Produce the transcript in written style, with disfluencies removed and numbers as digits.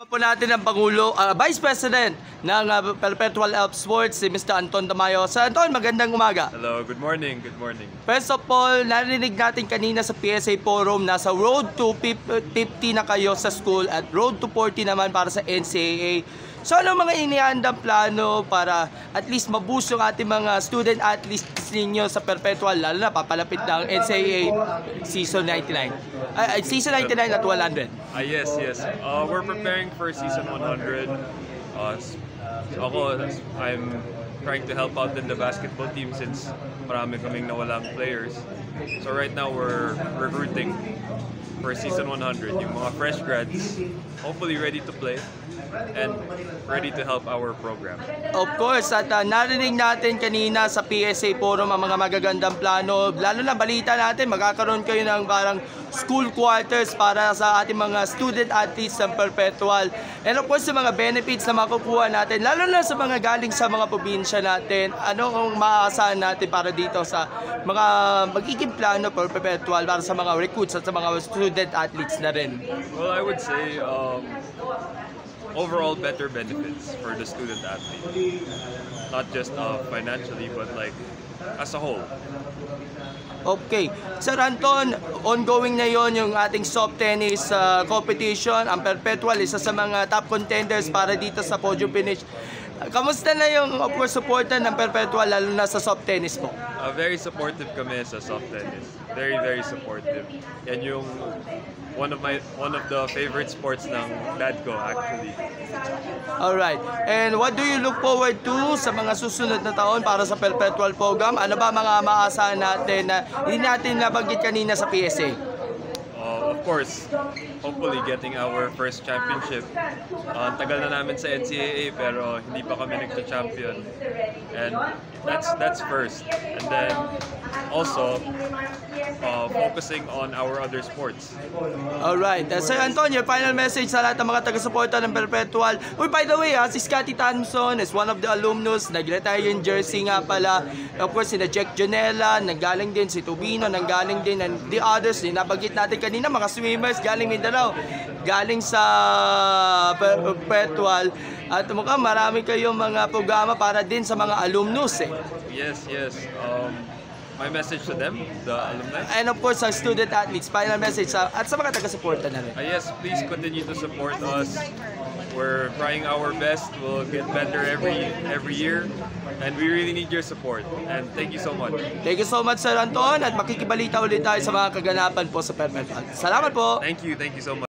Po natin ang Pangulo, Vice President ng Perpetual Elf Sports, si Mr. Anton Tamayo. Sir Anton, magandang umaga. Hello, good morning, good morning. First of all, narinig natin kanina sa PSA Forum, nasa road to 50 na kayo sa school at road to 40 naman para sa NCAA. So ano mga inihandang plano para at least maboost yung ating mga student athletes ninyo sa Perpetual, lalo na papalapit ng NCAA Season 99. Season 99 at 100. Yes. We're preparing for Season 100. I'm trying to help out in the basketball team since marami kaming nawalang players. So right now we're recruiting for Season 100. Yung mga fresh grads, hopefully ready to play and ready to help our program. Of course, at narinig natin kanina sa PSA Forum ang mga magagandang plano. Lalo na balita natin, magkakaroon kayo ng parang school quarters para sa ating mga student athletes ng Perpetual. And of course, sa mga benefits na makukuha natin, lalo na sa mga galing sa mga probinsya natin, ano ang maaasahan natin para dito sa mga magiging plano for Perpetual para sa mga recruits at sa mga student athletes na rin? Well, I would say overall better benefits for the student athlete, not just financially but like as a whole. Okay. Sir Anton, ongoing na yon yung ating soft tennis competition. Ang Perpetual, isa sa mga top contenders para dito sa podium finish. Kamusta na yung of course supporter ng Perpetual lalo na sa soft tennis mo? Very supportive kami sa soft tennis. Very supportive. Yan yung one of the favorite sports ng dad ko actually. Alright. And what do you look forward to sa mga susunod na taon para sa Perpetual program? Ano ba mga maasahan natin na hindi natin nabanggit kanina sa PSA? Of course, hopefully getting our first championship. Tagal na namin sa NCAA pero hindi pa kami nagka-champion. And that's first. And then also focusing on our other sports. Alright. Sir Anton, your final message sa lahat ng mga taga-suporta ng Perpetual. By the way, si Scotty Thompson is one of the alumnus. Nag-retire yung jersey nga pala. Of course, si Jack Janela, nanggaling din si Tubino, nanggaling din, and the others, nabagit natin kanina, mga swimmers, galing Mindanao, galing sa Perpetual. At mukhang marami kayong mga programa para din sa mga alumnus Yes. My message to them, the alumni. And of course, our student athletes, final message at sa mga taga-suporta na rin. Yes, please continue to support us. We're trying our best. We'll get better every year. And we really need your support. And thank you so much. Thank you so much, Sir Anton. At makikibalita ulit tayo sa mga kaganapan po sa Perpetual. Salamat po! Thank you so much.